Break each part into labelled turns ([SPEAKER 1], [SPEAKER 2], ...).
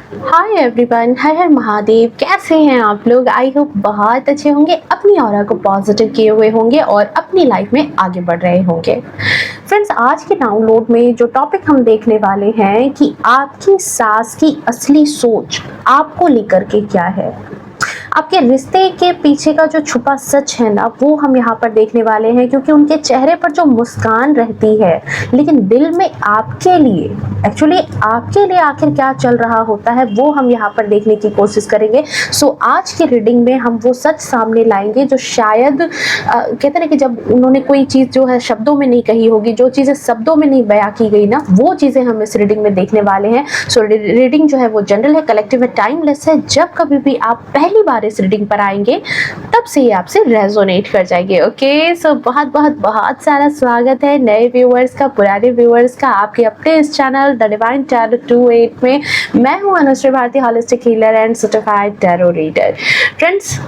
[SPEAKER 1] Hi everyone, हर हर महादेव। कैसे हैं आप लोग? आई होप बहुत अच्छे होंगे, अपनी ऑरा को पॉजिटिव किए हुए होंगे और अपनी लाइफ में आगे बढ़ रहे होंगे। फ्रेंड्स, आज के डाउनलोड में जो टॉपिक हम देखने वाले हैं कि आपकी सास की असली सोच आपको लेकर के क्या है। आपके रिश्ते के पीछे का जो छुपा सच है ना, वो हम यहाँ पर देखने वाले हैं, क्योंकि उनके चेहरे पर जो मुस्कान रहती है लेकिन दिल में आपके लिए, एक्चुअली आपके लिए आखिर क्या चल रहा होता है, वो हम यहाँ पर देखने की कोशिश करेंगे। सो आज की रीडिंग में हम वो सच सामने लाएंगे जो शायद कहते हैं कि जब उन्होंने कोई चीज़ जो है शब्दों में नहीं कही होगी, जो चीज़ें शब्दों में नहीं बयां की गई ना, वो चीज़ें हम इस रीडिंग में देखने वाले हैं। सो रीडिंग जो है वो जनरल है, कलेक्टिव है, टाइमलेस है। जब कभी भी आप पहली बार इस रीडिंग पर आएंगे तब से ये आपसे रेजोनेट कर जाएंगे। ओके, सो बहुत बहुत बहुत सारा स्वागत है नए व्यूअर्स का, पुराने व्यूअर्स का, आपके अपने इस चैनल द डिवाइन टैरो 28 में। मैं हूं Anushree Bharati, holistic healer and certified tarot reader. Friends,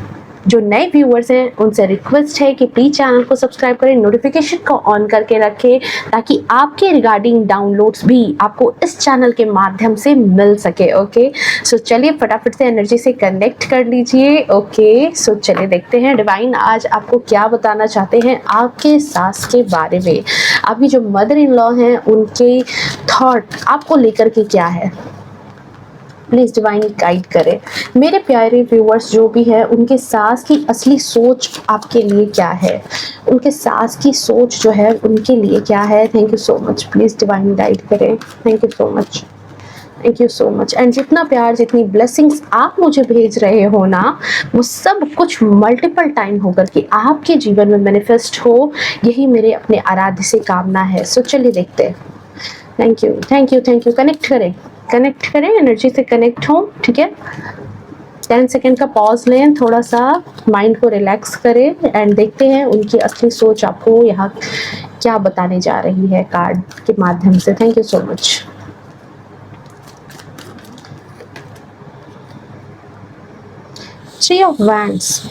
[SPEAKER 1] जो नए व्यूअर्स हैं उनसे रिक्वेस्ट है कि प्लीज चैनल को सब्सक्राइब करें, नोटिफिकेशन को ऑन करके रखें, ताकि आपके रिगार्डिंग डाउनलोड्स भी आपको इस चैनल के माध्यम से मिल सके। ओके, सो चलिए फटाफट से एनर्जी से कनेक्ट कर लीजिए। ओके, सो चलिए देखते हैं डिवाइन आज आपको क्या बताना चाहते हैं आपके सास के बारे में। आपकी जो मदर इन लॉ हैं उनके थॉट आपको लेकर के क्या है, प्लीज डिवाइन गाइड करें। मेरे प्यारे व्यूअर्स जो भी है, उनके सास की असली सोच आपके लिए क्या है, उनके सास की सोच जो है उनके लिए क्या है। Thank you so much, please divine guide करें। Thank you so much, thank you so much. And जितना प्यार, जितनी ब्लेसिंग्स आप मुझे भेज रहे हो ना, वो सब कुछ मल्टीपल टाइम होकर के आपके जीवन में मैनिफेस्ट हो, यही मेरे अपने आराध्य से कामना है। सो चलिए देखते हैं। Thank you, thank you, thank you. Connect करें, कनेक्ट करें, एनर्जी से कनेक्ट हो। ठीक है, 10 सेकेंड का पॉज लें, थोड़ा सा माइंड को रिलैक्स करें एंड देखते हैं उनकी असली सोच आपको यहाँ क्या बताने जा रही है कार्ड के माध्यम से। Thank you so much. Three of wands.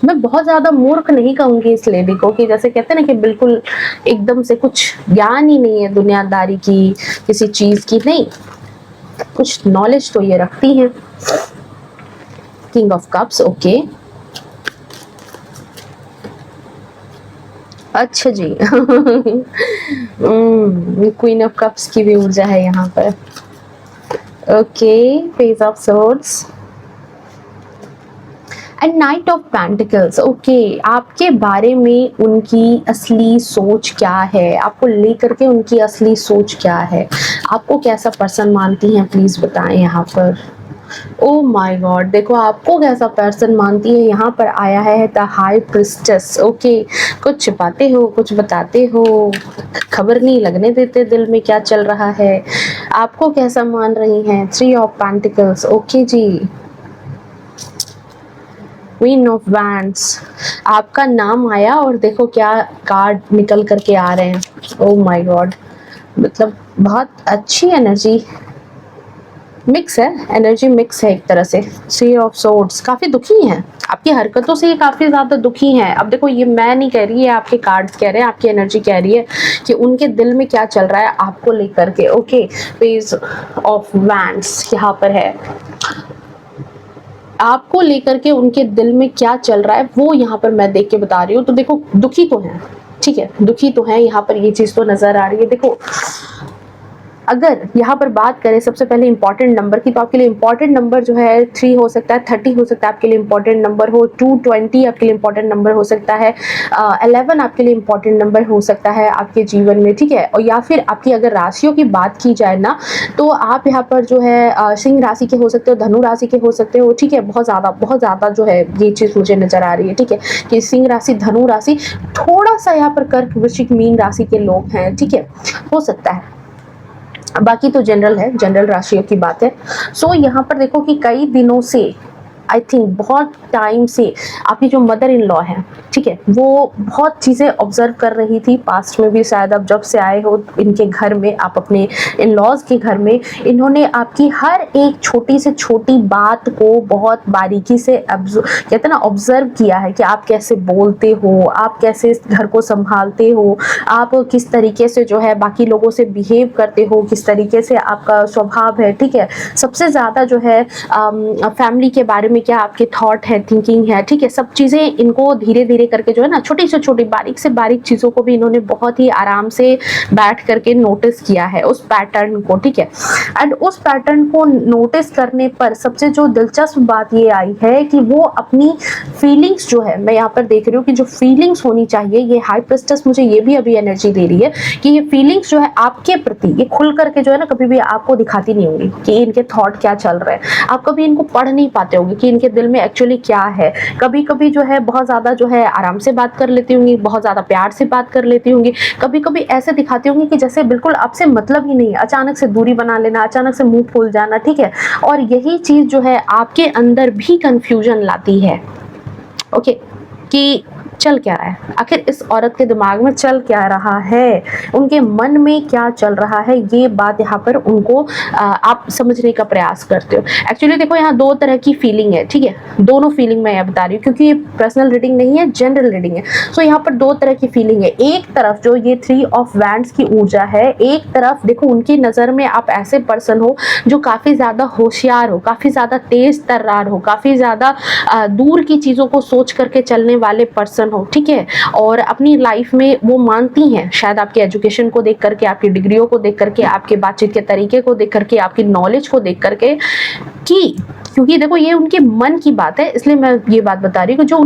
[SPEAKER 1] मैं बहुत ज़्यादा मूर्ख नहीं कहूँगी इस लेडी को, कि जैसे कहते हैं ना कि बिल्कुल एकदम से कुछ ज्ञान ही नहीं है दुनियादारी की, किसी चीज़ की, नहीं, कुछ नॉलेज तो ये रखती हैं। किंग ऑफ कप्स, ओके, अच्छा जी। क्वीन ऑफ कप्स की भी ऊर्जा है यहाँ पर। Okay, page of swords and night of pentacles. Okay, आपके बारे में उनकी असली सोच क्या है, आपको लेकर के उनकी असली सोच क्या है, आपको कैसा पर्सन मानती हैं, प्लीज बताएं यहाँ पर। ओ माय गॉड, देखो आपको कैसा पर्सन मानती है। यहाँ पर आया है द हाई प्रिस्टेस। ओके, कुछ छिपाते हो, कुछ बताते हो, खबर नहीं लगने देते दिल में क्या चल रहा है, आपको कैसा मान रही हैं। थ्री ऑफ पेंटिकल्स, ओके जी। क्वीन ऑफ वैंड्स, आपका नाम आया और देखो क्या कार्ड निकल करके आ रहे हैं। ओ माय गॉड, मतलब बहुत अच्छी एनर्जी मिक्स है, एनर्जी मिक्स है एक तरह से। थ्री ऑफ सोर्ड्स, काफी दुखी हैं, आपकी हरकतों से ये काफी ज्यादा दुखी हैं। अब देखो, ये मैं नहीं कह रही है, आपके कार्ड्स कह रहे हैं, आपकी एनर्जी कह रही है कि उनके दिल में क्या चल रहा है आपको लेकर के। ओके, पेज ऑफ वैंड्स यहाँ पर है, आपको लेकर के उनके दिल में क्या चल रहा है वो यहाँ पर मैं देख के बता रही हूँ। तो देखो, दुखी तो है, ठीक है, दुखी तो है, यहाँ पर ये चीज तो नजर आ रही है। देखो, अगर यहाँ पर बात करें सबसे पहले इंपॉर्टेंट नंबर की, तो आपके लिए इंपॉर्टेंट नंबर जो है 3 हो सकता है, 30 हो सकता है आपके लिए इंपॉर्टेंट नंबर हो, 220 आपके लिए इंपॉर्टेंट नंबर हो सकता है, 11 आपके लिए इंपॉर्टेंट नंबर हो सकता है आपके जीवन में, ठीक है। और या फिर आपकी अगर राशियों की बात की जाए ना, तो आप यहाँ पर जो है सिंह राशि के हो सकते हो, धनु राशि के हो सकते हो, ठीक है। बहुत ज़्यादा जो है ये चीज़ मुझे नजर आ रही है, ठीक है, कि सिंह राशि, धनु राशि, थोड़ा सा यहाँ पर कर्क, वृश्चिक, मीन राशि के लोग हैं, ठीक है, हो सकता है। बाकी तो जनरल है, जनरल राशियों की बात है। सो यहाँ पर देखो कि कई दिनों से आई थिंक बहुत टाइम से आपकी जो मदर इन लॉ है, ठीक है, वो बहुत चीज़ें ऑब्जर्व कर रही थी पास्ट में भी। शायद अब जब से आए हो इनके घर में, आप अपने इन लॉज के घर में, इन्होंने आपकी हर एक छोटी से छोटी बात को बहुत बारीकी से कहते हैं ना ऑब्जर्व किया है कि आप कैसे बोलते हो, आप कैसे इस घर को संभालते हो, आप किस तरीके से जो है बाकी लोगों से बिहेव करते हो, किस तरीके से आपका स्वभाव है, ठीक है। सबसे ज़्यादा जो है फैमिली के बारे में क्या आपके थॉट है, थिंकिंग है, ठीक है। सब चीज़ें इनको धीरे धीरे करके जो है ना छोटी से छोटी बारीक से बारीक चीज़ों को भी इन्होंने बहुत ही आराम से बैठ करके नोटिस किया है उस पैटर्न को, ठीक है। एंड उस पैटर्न को नोटिस करने पर सबसे जो दिलचस्प बात ये आई है कि वो अपनी फीलिंग्स जो है, मैं यहाँ पर देख रही हूँ कि जो फीलिंग्स होनी चाहिए, ये हाई प्रिस्टेस मुझे ये भी अभी एनर्जी दे रही है कि ये फीलिंग्स जो है आपके प्रति ये खुल करके जो है ना कभी भी आपको दिखाती नहीं होंगी कि इनके थॉट क्या चल रहे हैं। आप कभी इनको पढ़ नहीं पाते होंगे कि इनके दिल में एक्चुअली क्या है। कभी कभी जो है बहुत ज़्यादा जो है आराम से बात कर लेती होंगी, बहुत ज़्यादा प्यार से बात कर लेती होंगी, कभी कभी ऐसे दिखाती होंगी कि जैसे बिल्कुल आपसे मतलब ही नहीं, अचानक से दूरी बना लेना, अचानक से मुंह फूल जाना, ठीक है। और यही चीज़ जो है आपके अंदर भी कंफ्यूजन लाती है, ओके, कि चल क्या रहा है, आखिर इस औरत के दिमाग में चल क्या रहा है, उनके मन में क्या चल रहा है, ये बात यहाँ पर उनको आप समझने का प्रयास करते हो। एक्चुअली देखो यहाँ दो तरह की फीलिंग है, ठीक है, दोनों फीलिंग मैं यहाँ बता रही हूँ क्योंकि ये पर्सनल रीडिंग नहीं है, जनरल रीडिंग है। सो यहाँ पर दो तरह की फीलिंग है। एक तरफ जो ये 3 ऑफ वैंड्स की ऊर्जा है, एक तरफ देखो उनकी नज़र में आप ऐसे पर्सन हो जो काफ़ी ज़्यादा होशियार हो, काफ़ी ज़्यादा तेज तर्रार हो, काफ़ी ज़्यादा दूर की चीज़ों को सोच करके चलने वाले पर्सन हो, ठीक है। और अपनी लाइफ में वो मानती हैं, शायद आपके एजुकेशन को देख करके, आपकी डिग्रियों को देख करके, आपके बातचीत के तरीके को देख करके, आपकी नॉलेज को देख करके, कि क्योंकि देखो ये उनके मन की बात है, इसलिए मैं ये बात बता रही हूँ कि जो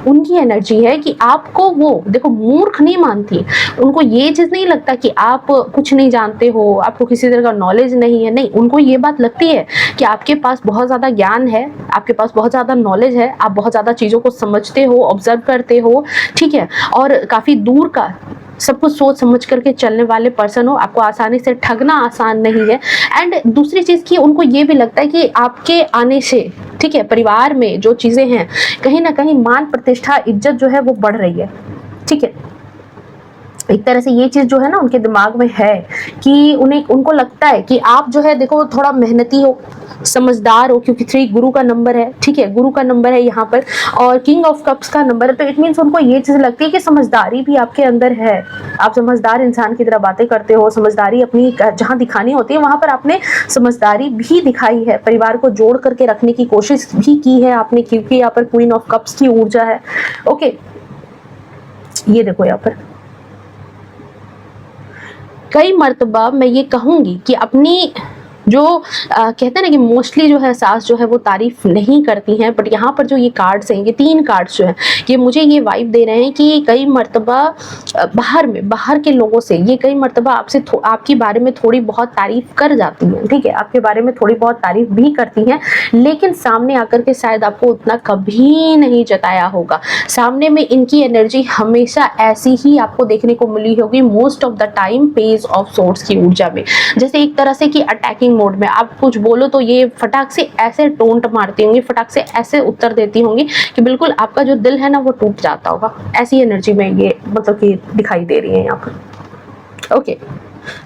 [SPEAKER 1] उनकी एनर्जी है कि आपको वो देखो मूर्ख नहीं मानती। उनको ये चीज़ नहीं लगता कि आप कुछ नहीं जानते हो, आपको किसी तरह का नॉलेज नहीं है, नहीं, उनको ये बात लगती है कि आपके पास बहुत ज़्यादा ज्ञान है, आपके पास बहुत ज़्यादा नॉलेज है, आप बहुत ज़्यादा चीज़ों को समझते हो, ऑब्जर्व करते हो, ठीक है, और काफ़ी दूर का सब कुछ सोच समझ करके चलने वाले पर्सन हो, आपको आसानी से ठगना आसान नहीं है। एंड दूसरी चीज़ की उनको ये भी लगता है कि आपके आने से, ठीक है, परिवार में जो चीज़ें हैं कहीं ना कहीं मान प्रतिष्ठा इज्जत जो है वो बढ़ रही है, ठीक है। एक तरह से ये चीज़ जो है ना उनके दिमाग में है कि उनको लगता है कि आप जो है देखो थोड़ा मेहनती हो, समझदार हो, क्योंकि 3 गुरु का नंबर है, ठीक है, गुरु का नंबर है यहाँ पर और किंग ऑफ कप्स का नंबर है। तो इट मीन्स उनको ये चीज़ लगती है कि समझदारी भी आपके अंदर है, आप समझदार इंसान की तरह बातें करते हो, समझदारी अपनी जहाँ दिखानी होती है वहाँ पर आपने समझदारी भी दिखाई है, परिवार को जोड़ करके रखने की कोशिश भी की है आपने, क्योंकि यहाँ पर क्वीन ऑफ कप्स की ऊर्जा है, ओके। ये देखो यहाँ पर कई मर्तबा मैं ये कहूँगी कि अपनी जो कहते हैं ना कि मोस्टली जो है सास जो है वो तारीफ नहीं करती हैं, बट यहाँ पर जो ये कार्ड्स हैं, ये 3 कार्ड्स जो हैं, ये मुझे ये वाइब दे रहे हैं कि कई मर्तबा बाहर के लोगों से ये कई मर्तबा आपसे आपके बारे में थोड़ी बहुत तारीफ कर जाती हैं, ठीक है, आपके बारे में थोड़ी बहुत तारीफ भी करती हैं, लेकिन सामने आकर के शायद आपको उतना कभी नहीं जताया होगा। सामने में इनकी एनर्जी हमेशा ऐसी ही आपको देखने को मिली होगी most of the time, page of swords की ऊर्जा में, जैसे एक तरह से कि अटैकिंग मोड में आप कुछ बोलो तो ये फटाक से ऐसे टोंट मारती होंगी, फटाक से ऐसे उत्तर देती होंगी कि बिल्कुल आपका जो दिल है ना वो टूट जाता होगा। ऐसी एनर्जी में ये मतलब कि दिखाई दे रही है यहाँ पर, ओके।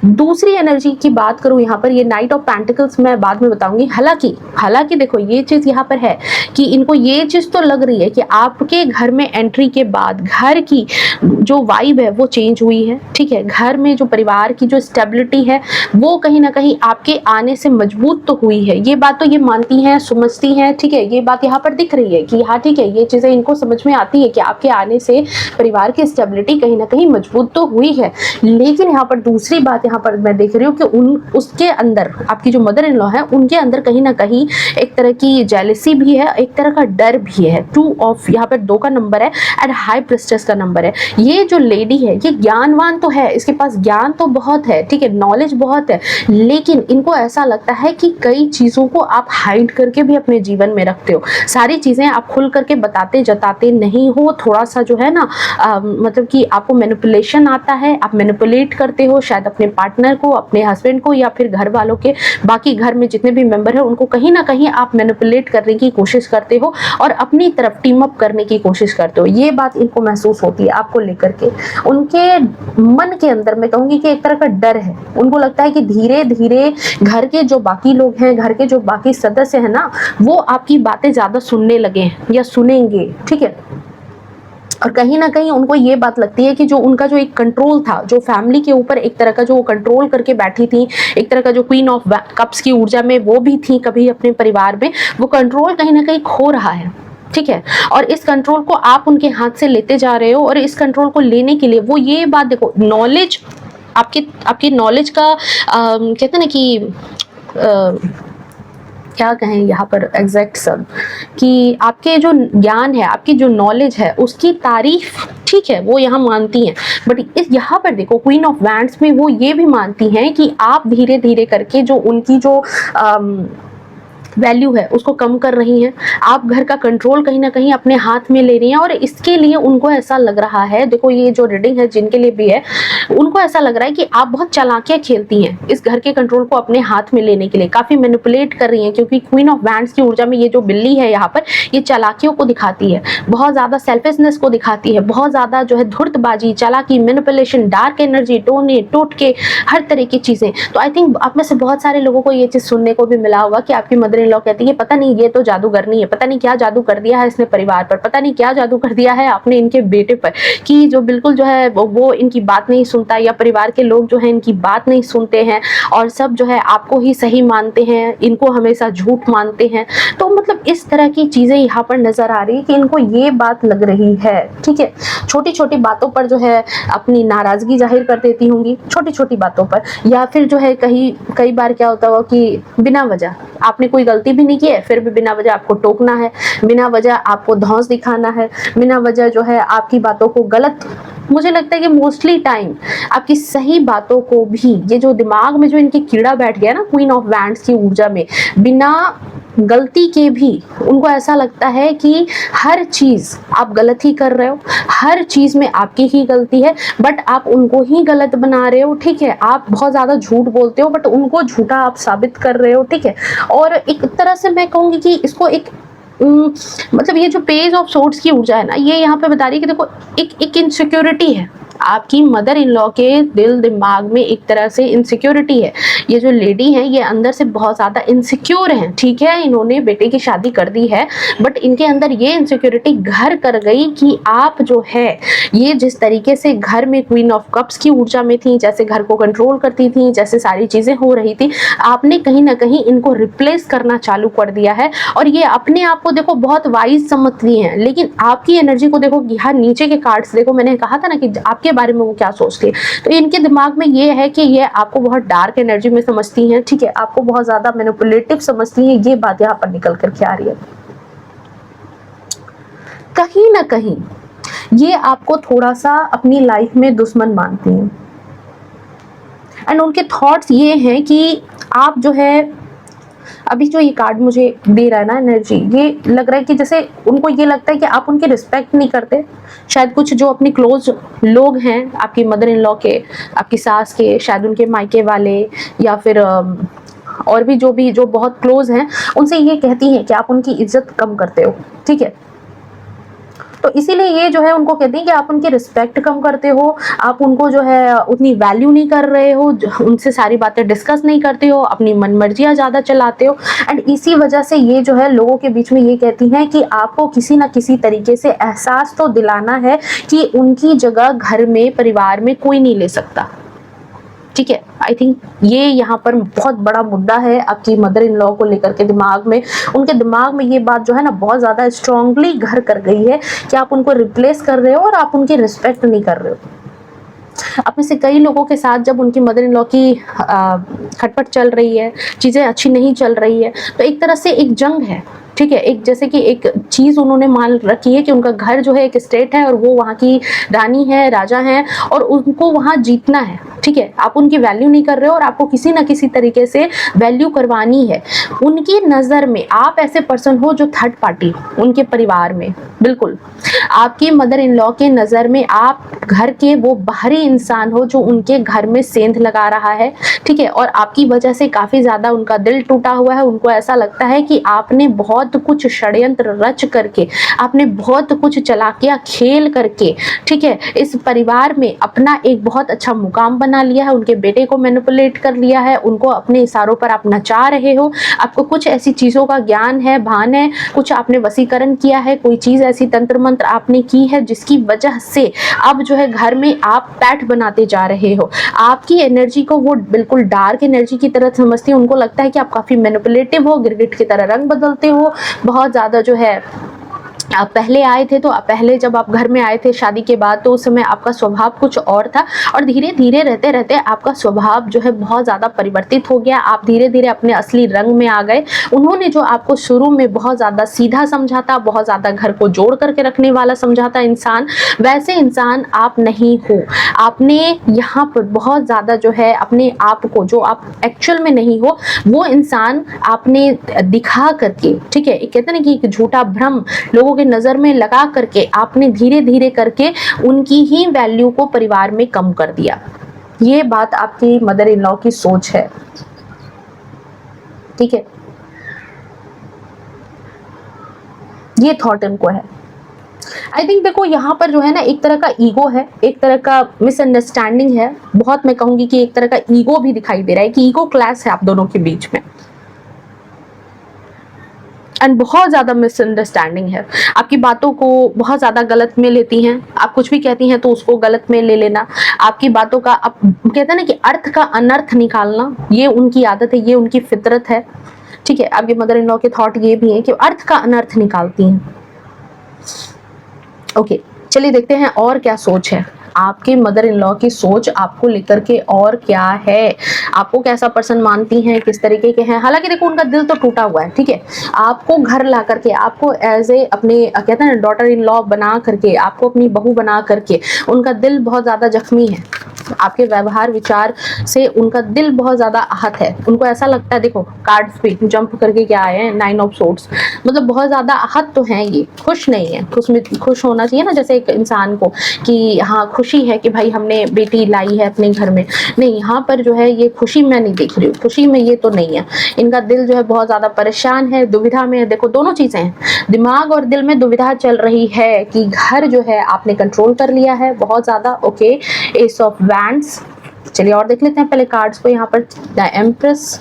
[SPEAKER 1] दूसरी एनर्जी की बात करूं यहाँ पर, ये नाइट ऑफ पेंटिकल्स मैं बाद में बताऊंगी। हालांकि देखो ये चीज यहाँ पर है कि इनको ये चीज तो लग रही है कि आपके घर में एंट्री के बाद घर की जो वाइब है वो चेंज हुई है, ठीक है, घर में जो परिवार की जो स्टेबिलिटी है वो कहीं ना कहीं आपके आने से मजबूत तो हुई है। ये बात तो ये मानती हैं, समझती हैं, ठीक है, ये बात यहाँ पर दिख रही है कि हाँ ठीक है, ये चीजें इनको समझ में आती है कि आपके आने से परिवार की स्टेबिलिटी कहीं ना कहीं मजबूत तो हुई है। लेकिन यहाँ पर दूसरी बात यहाँ पर मैं देख रही हूँ कि उसके अंदर आपकी जो मदर इन लॉ है उनके अंदर कहीं ना कहीं एक तरह की जेलसी भी है, एक तरह का डर भी है। 2 ऑफ यहाँ पर 2 का नंबर है एंड हाई प्रिस्टेस का नंबर है। ये जो लेडी है ये ज्ञानवान तो है, इसके पास ज्ञान तो बहुत है, ठीक है, नॉलेज बहुत है, लेकिन इनको ऐसा लगता है कि कई चीज़ों को आप हाइड करके भी अपने जीवन में रखते हो, सारी चीज़ें आप खुल करके बताते जताते नहीं हो। थोड़ा सा जो है ना मतलब कि आपको मैनिपुलेशन आता है, आप मैनिपुलेट करते हो, शायद अपने अपने पार्टनर को, अपने हस्बैंड को या फिर घर वालों के बाकी घर में जितने भी मेंबर हैं उनको कहीं ना कहीं आप मैनिपुलेट करने की कोशिश करते हो और अपनी तरफ टीम अप करने की कोशिश करते हो। ये बात इनको महसूस होती है आपको लेकर के। उनके मन के अंदर मैं कहूंगी कि एक तरह का डर है। उनको लगता है कि धीरे धीरे घर के जो बाकी लोग हैं, घर के जो बाकी सदस्य हैं ना, वो आपकी बातें ज्यादा सुनने लगे हैं या सुनेंगे, ठीक है। और कहीं ना कहीं उनको ये बात लगती है कि जो उनका जो एक कंट्रोल था, जो फैमिली के ऊपर एक तरह का जो कंट्रोल करके बैठी थी, एक तरह का जो क्वीन ऑफ कप्स की ऊर्जा में वो भी थी कभी अपने परिवार में, वो कंट्रोल कहीं ना कहीं खो रहा है, ठीक है। और इस कंट्रोल को आप उनके हाथ से लेते जा रहे हो और इस कंट्रोल को लेने के लिए वो ये बात देखो, नॉलेज आपकी नॉलेज का कहते हैं ना कि क्या कहें यहाँ पर एग्जैक्ट सब, कि आपके जो ज्ञान है, आपकी जो नॉलेज है, उसकी तारीफ ठीक है वो यहाँ मानती हैं, बट इस यहाँ पर देखो क्वीन ऑफ वैंड्स में वो ये भी मानती हैं कि आप धीरे धीरे करके जो उनकी जो वैल्यू है उसको कम कर रही हैं। आप घर का कंट्रोल कहीं ना कहीं अपने हाथ में ले रही हैं और इसके लिए उनको ऐसा लग रहा है, देखो ये जो रीडिंग है जिनके लिए भी है, उनको ऐसा लग रहा है कि आप बहुत चालाकियां खेलती हैं इस घर के कंट्रोल को अपने हाथ में लेने के लिए, काफी मैनिपुलेट कर रही हैं, क्योंकि क्वीन ऑफ वैंड्स की ऊर्जा में ये जो बिल्ली है यहाँ पर, ये चालाकियों को दिखाती है, बहुत ज्यादा सेल्फिशनेस को दिखाती है, बहुत ज्यादा जो है धूर्तबाजी, चालाकी, मैनिपुलेशन, डार्क एनर्जी, टोने टोटके, हर तरह की चीजें। तो आई थिंक आप में से बहुत सारे लोगों को ये चीज सुनने को भी मिला होगा कि आपकी मदर इन लॉ कहती है पता नहीं ये तो जादूगरनी है, पता नहीं क्या जादू कर दिया है इसने परिवार पर, पता नहीं क्या जादू कर दिया है आपने इनके बेटे पर, कि जो बिल्कुल जो है वो इनकी बात नहीं सुनता, या परिवार के लोग जो है इनकी बात नहीं सुनते हैं और सब जो है आपको ही सही मानते हैं, इनको हमेशा झूठ मानते हैं। तो मतलब इस तरह की चीजें यहाँ पर नजर आ रही है कि इनको ये बात लग रही है, ठीक है। छोटी छोटी बातों पर जो है अपनी नाराजगी जाहिर कर देती होंगी, छोटी छोटी बातों पर, या फिर जो है कई बार क्या होता होगा कि बिना वजह, आपने कोई गलती भी नहीं की है फिर भी बिना वजह आपको टोकना है, बिना वजह आपको धौंस दिखाना है, बिना वजह जो है आपकी बातों को गलत, मुझे लगता है कि मोस्टली टाइम आपकी सही बातों को भी, ये जो दिमाग में जो इनकी कीड़ा बैठ गया ना क्वीन ऑफ वैंड्स की ऊर्जा में, बिना गलती के भी उनको ऐसा लगता है कि हर चीज आप गलत ही कर रहे हो, हर चीज में आपकी ही गलती है, बट आप उनको ही गलत बना रहे हो, ठीक है। आप बहुत ज्यादा झूठ बोलते हो बट उनको झूठा आप साबित कर रहे हो, ठीक है। और एक तरह से मैं कहूंगी कि इसको एक मतलब ये जो पेज ऑफ सोर्ड्स की ऊर्जा है ना, ये यहाँ पे बता रही है कि देखो एक इनसिक्योरिटी है आपकी मदर इन लॉ के दिल दिमाग में, एक तरह से इनसिक्योरिटी है। ये जो लेडी है ये अंदर से बहुत ज़्यादा इनसिक्योर हैं, ठीक है। इन्होंने बेटे की शादी कर दी है बट इनके अंदर ये इनसिक्योरिटी घर कर गई कि आप जो है ये जिस तरीके से घर में क्वीन ऑफ कप्स की ऊर्जा में थी, जैसे घर को कंट्रोल करती थी, जैसे सारी चीज़ें हो रही थी, आपने कहीं ना कहीं इनको रिप्लेस करना चालू कर दिया है। और ये अपने आप को देखो बहुत वाइज समझती हैं, लेकिन आपकी एनर्जी को देखो, यहाँ नीचे के कार्ड्स देखो, मैंने कहा था ना कि आपके बारे में वो क्या सोचती है, तो इनके दिमाग में ये है कि ये आपको बहुत डार्क एनर्जी में समझती हैं, ठीक है, आपको बहुत ज्यादा मैनिपुलेटिव समझती हैं। ये बात यहाँ पर निकल करके आ रही है। कहीं ना कहीं ये आपको थोड़ा सा अपनी लाइफ में दुश्मन मानती हैं एंड उनके थॉट्स ये हैं कि आप जो है, अभी जो ये कार्ड मुझे दे रहा है ना एनर्जी, ये लग रहा है कि जैसे उनको ये लगता है कि आप उनकी रिस्पेक्ट नहीं करते। शायद कुछ जो अपने क्लोज लोग हैं आपकी मदर इन लॉ के, आपकी सास के, शायद उनके मायके वाले, या फिर और भी जो बहुत क्लोज हैं, उनसे ये कहती हैं कि आप उनकी इज्जत कम करते हो, ठीक है। तो इसीलिए ये जो है उनको कहते हैं कि आप उनकी रिस्पेक्ट कम करते हो, आप उनको जो है उतनी वैल्यू नहीं कर रहे हो, उनसे सारी बातें डिस्कस नहीं करते हो, अपनी मनमर्जियाँ ज़्यादा चलाते हो। एंड इसी वजह से ये जो है लोगों के बीच में ये कहती हैं कि आपको किसी ना किसी तरीके से एहसास तो दिलाना है कि उनकी जगह घर में, परिवार में कोई नहीं ले सकता, ठीक है। आई थिंक ये यहाँ पर बहुत बड़ा मुद्दा है आपकी मदर इन लॉ को लेकर के दिमाग में, उनके दिमाग में ये बात जो है ना बहुत ज़्यादा स्ट्रांगली घर कर गई है कि आप उनको रिप्लेस कर रहे हो और आप उनकी रिस्पेक्ट नहीं कर रहे हो। आप में से कई लोगों के साथ जब उनकी मदर इन लॉ की खटपट चल रही है, चीज़ें अच्छी नहीं चल रही है, तो एक तरह से एक जंग है, ठीक है। एक जैसे कि एक चीज़ उन्होंने मान रखी है कि उनका घर जो है एक स्टेट है और वो वहाँ की रानी है, राजा हैं, और उनको वहाँ जीतना है, ठीक है। आप उनकी वैल्यू नहीं कर रहे हो और आपको किसी ना किसी तरीके से वैल्यू करवानी है। उनकी नज़र में आप ऐसे पर्सन हो जो थर्ड पार्टी उनके परिवार में, बिल्कुल आपकी मदर इन लॉ के नज़र में आप घर के वो बाहरी इंसान हो जो उनके घर में सेंध लगा रहा है, ठीक है, और आपकी वजह से काफ़ी ज़्यादा उनका दिल टूटा हुआ है। उनको ऐसा लगता है कि आपने बहुत कुछ षड्यंत्र रच करके, आपने बहुत कुछ चालाकियाँ खेल करके, ठीक है, इस परिवार में अपना एक बहुत अच्छा मुकाम बना लिया है, उनके बेटे को मैनिपुलेट कर लिया है, उनको अपने इशारों पर आप नचा रहे हो। आपको कुछ ऐसी चीज़ों का ज्ञान है, भान है, कुछ आपने वसीकरण किया है, कोई चीज़ ऐसी तंत्र मंत्र आपने की है जिसकी वजह से अब जो है घर में आप पैठ बनाते जा रहे हो। आपकी एनर्जी को वो बिल्कुल डार्क एनर्जी की तरह समझते हैं। उनको लगता है कि आप काफ़ी मैनिपुलेटिव हो, गिरगिट की तरह रंग बदलते हो, बहुत ज़्यादा जो है आप पहले आए थे, तो पहले जब आप घर में आए थे शादी के बाद, तो उस समय आपका स्वभाव कुछ और था, और धीरे धीरे रहते रहते आपका स्वभाव जो है बहुत ज़्यादा परिवर्तित हो गया। आप धीरे धीरे अपने असली रंग में आ गए। उन्होंने जो आपको शुरू में बहुत ज़्यादा सीधा समझा था, बहुत ज़्यादा घर को जोड़ करके रखने वाला समझा था इंसान, वैसे इंसान आप नहीं हो। आपने यहाँ पर बहुत ज़्यादा जो है अपने आप को, जो आप एक्चुअल में नहीं हो, वो इंसान आपने दिखा करके, ठीक है, कहते हैं ना कि एक झूठा भ्रम लोगों के नज़र में लगा करके आपने धीरे धीरे करके उनकी ही वैल्यू को परिवार में कम कर दिया। ये बात आपकी मदर इन लॉ की सोच है, ठीक है, ये थॉट इनको है। आई थिंक देखो यहाँ पर जो है ना, एक तरह का ईगो है, एक तरह का मिसअंडरस्टैंडिंग है, बहुत मैं कहूंगी कि एक तरह का ईगो भी दिखाई दे रहा है कि ईगो क्लैश है आप दोनों के बीच में, एंड बहुत ज़्यादा मिसअंडरस्टैंडिंग है। आपकी बातों को बहुत ज़्यादा गलत में लेती हैं, आप कुछ भी कहती हैं तो उसको गलत में ले लेना, आपकी बातों का आप कहते हैं ना कि अर्थ का अनर्थ निकालना, ये उनकी आदत है, ये उनकी फितरत है, ठीक है। आपकी मदर इन लॉ के थॉट ये भी है कि अर्थ का अनर्थ निकालती हैं। ओके, चलिए देखते हैं और क्या सोच है आपके मदर इन लॉ की। सोच आपको लेकर के और क्या है, आपको कैसा पर्सन मानती हैं, किस तरीके के हैं। हालांकि देखो उनका दिल तो टूटा हुआ है, ठीक है, आपको घर ला करके, आपको एज ए अपने कहते हैं ना डॉटर इन लॉ बना करके, आपको अपनी बहू बना करके उनका दिल बहुत ज़्यादा जख्मी है। आपके व्यवहार विचार से उनका दिल बहुत ज़्यादा आहत है। उनको ऐसा लगता है, देखो कार्ड्स पे जंप करके क्या आए हैं, 9 ऑफ सोर्ड्स, मतलब बहुत ज़्यादा आहत तो हैं, ये खुश नहीं है। खुश होना चाहिए ना जैसे एक इंसान को कि हाँ खुशी है कि भाई हमने बेटी लाई है अपने घर में, नहीं, यहाँ पर जो है ये खुशी मैं नहीं देख रही हूँ, खुशी में ये तो नहीं है। इनका दिल जो है बहुत ज़्यादा परेशान है, दुविधा में है। देखो दोनों चीज़ें हैं, दिमाग और दिल में दुविधा चल रही है कि घर जो है आपने कंट्रोल कर लिया है बहुत ज़्यादा। Okay, S of wands. चलिए और देख लेते हैं पहले कार्ड्स को। यहाँ पर the empress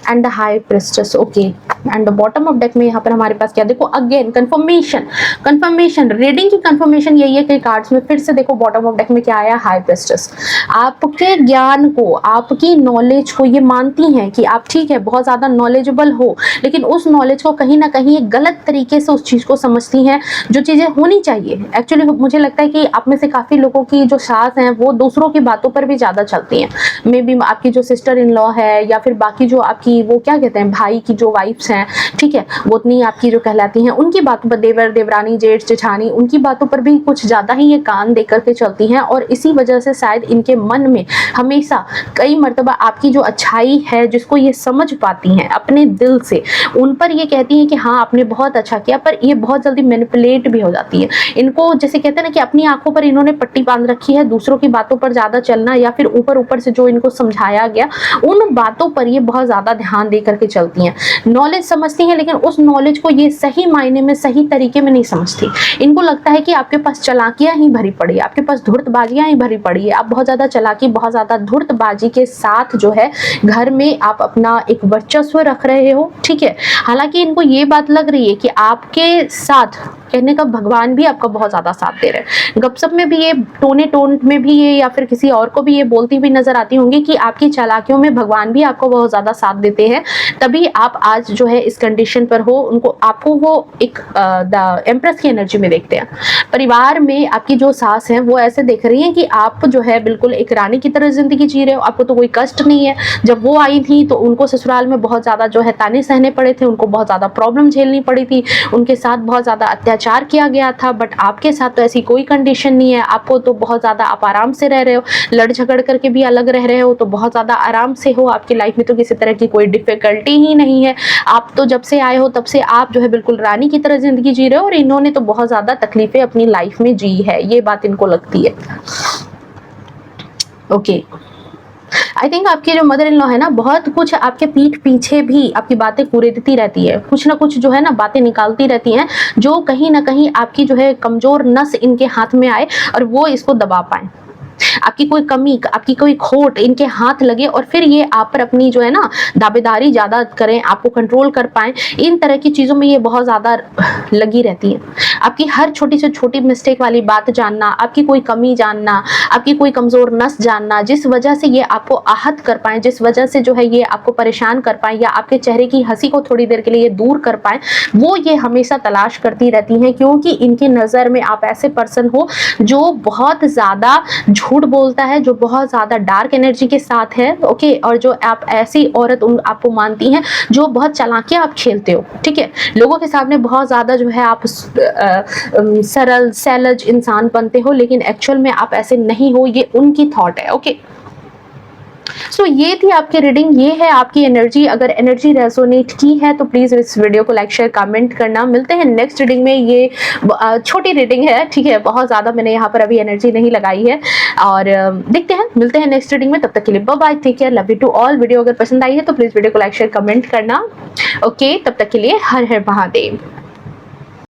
[SPEAKER 1] and the high priestess. Okay, and the bottom of deck में यहाँ पर हमारे पास क्या, देखो अगेन कंफर्मेशन रीडिंग की कंफर्मेशन यही है कि कार्ड्स में फिर से देखो बॉटम ऑफ डेक में क्या आया, हाई प्रिस्टेस। आपके ज्ञान को, आपकी नॉलेज को ये मानती हैं कि आप ठीक है बहुत ज़्यादा नॉलेजेबल हो, लेकिन उस नॉलेज को कहीं ना कहीं एक गलत तरीके से उस चीज़ को समझती हैं जो चीज़ें होनी चाहिए। एक्चुअली मुझे लगता है कि आप में से काफ़ी लोगों की जो सास हैं वो दूसरों की बातों पर भी ज़्यादा चलती हैं। मे बी आपकी जो सिस्टर इन लॉ है या फिर बाकी जो आपकी वो क्या कहते हैं भाई की जो वाइफ्स हैं, ठीक है, वो उतनी आपकी जो कहलाती हैं, उनकी बातों पर, देवर देवरानी जेठ जेठानी, उनकी बातों पर भी कुछ ज़्यादा ही ये कान दे करके चलती हैं। और इसी वजह से शायद इनके मन में हमेशा कई मर्तबा आपकी जो अच्छाई है जिसको ये समझ पाती हैं अपने दिल से, उन पर ये कहती हैं कि हाँ आपने बहुत अच्छा किया, पर ये बहुत जल्दी मैनिपुलेट भी हो जाती है। इनको जैसे कहते हैं ना कि अपनी आंखों पर इन्होंने पट्टी बांध रखी है, दूसरों की बातों पर ज़्यादा चलना या फिर ऊपर ऊपर से जो इनको समझाया गया उन बातों पर ये बहुत ज़्यादा ध्यान दे करके चलती हैं। नॉलेज समझती हैं लेकिन उस नॉलेज को ये सही मायने में सही तरीके में नहीं समझती। इनको लगता है कि आपके पास चालाकियां ही भरी पड़ी है, आपके पास धूर्तबाजियां ही भरी पड़ी है, आप बहुत ज़्यादा चालाकी बहुत ज़्यादा धूर्तबाजी के साथ जो है घर में आप अपना एक वर्चस्व रख रहे हो, ठीक है। हालांकि इनको ये बात लग रही है कि आपके साथ कहने का भगवान भी आपका बहुत ज़्यादा साथ दे रहे हैं। गपशप में भी ये टोन में भी ये या फिर किसी और को भी ये बोलती हुई नजर आती होंगी कि आपकी चालाकियों में भगवान भी आपको बहुत ज़्यादा साथ देते हैं, तभी आप आज जो है इस कंडीशन पर हो। उनको आपको वो एक द एम्प्रेस की एनर्जी में देखते हैं। परिवार में आपकी जो सास है वो ऐसे देख रही है कि आप जो है बिल्कुल एक रानी की तरह जिंदगी जी रहे हो, आपको तो कोई कष्ट नहीं है। जब वो आई थी तो उनको ससुराल में बहुत ज़्यादा जो है ताने सहने पड़े थे, उनको बहुत ज़्यादा प्रॉब्लम झेलनी पड़ी थी, उनके साथ बहुत ज़्यादा अत्याचार अत्याचार किया गया था, बट आपके साथ तो ऐसी कोई कंडीशन नहीं है। आपको तो बहुत ज़्यादा आप आराम से रह रहे हो, लड़ झगड़ करके भी अलग रह रहे हो, तो बहुत ज़्यादा आराम से हो। आपकी लाइफ में तो किसी तरह की कोई डिफ़िकल्टी ही नहीं है। आप तो जब से आए हो तब से आप जो है बिल्कुल रानी की तरह ज़िंदगी जी रहे हो, और इन्होंने तो बहुत ज़्यादा तकलीफ़ें अपनी लाइफ में जी है, ये बात इनको लगती है। ओके, आई थिंक आपकी जो मदर इन लॉ है ना, बहुत कुछ आपके पीठ पीछे भी आपकी बातें कुरेदती रहती है, कुछ ना कुछ जो है ना बातें निकालती रहती हैं, जो कहीं ना कहीं आपकी जो है कमजोर नस इनके हाथ में आए और वो इसको दबा पाए। आपकी कोई कमी, आपकी कोई खोट इनके हाथ लगे और फिर ये आप पर अपनी जो है ना दावेदारी ज़्यादा करें, आपको कंट्रोल कर पाएँ। इन तरह की चीज़ों में ये बहुत ज़्यादा लगी रहती है। आपकी हर छोटी से छोटी मिस्टेक वाली बात जानना, आपकी कोई कमी जानना, आपकी कोई कमज़ोर नस जानना, जिस वजह से ये आपको आहत कर पाएँ, जिस वजह से जो है ये आपको परेशान कर पाएँ या आपके चेहरे की हंसी को थोड़ी देर के लिए दूर कर पाएँ, वो ये हमेशा तलाश करती रहती हैं, क्योंकि इनकी नज़र में आप ऐसे पर्सन हो जो बहुत ज़्यादा झूठ बोलता है, जो बहुत ज़्यादा डार्क एनर्जी के साथ है। ओके, और जो आप ऐसी औरत आपको मानती हैं जो बहुत चालाकियाँ आप खेलते हो, ठीक है, लोगों के सामने बहुत ज़्यादा जो है आप सरल सैलज इंसान बनते हो, लेकिन एक्चुअल में आप ऐसे नहीं हो, ये उनकी थॉट है। ओके, सो ये थी आपकी रीडिंग, ये है आपकी एनर्जी। अगर एनर्जी रेजोनेट की है तो प्लीज़ इस वीडियो को लाइक शेयर कमेंट करना। मिलते हैं नेक्स्ट रीडिंग में। ये छोटी रीडिंग है, ठीक है, बहुत ज़्यादा मैंने यहाँ पर अभी एनर्जी नहीं लगाई है, और देखते हैं, मिलते हैं नेक्स्ट रीडिंग में। तब तक के लिए bye bye, take care, love you to all. Video अगर पसंद आई है तो प्लीज़ वीडियो को लाइक शेयर कमेंट करना। ओके, तब तक के लिए हर हर महादेव।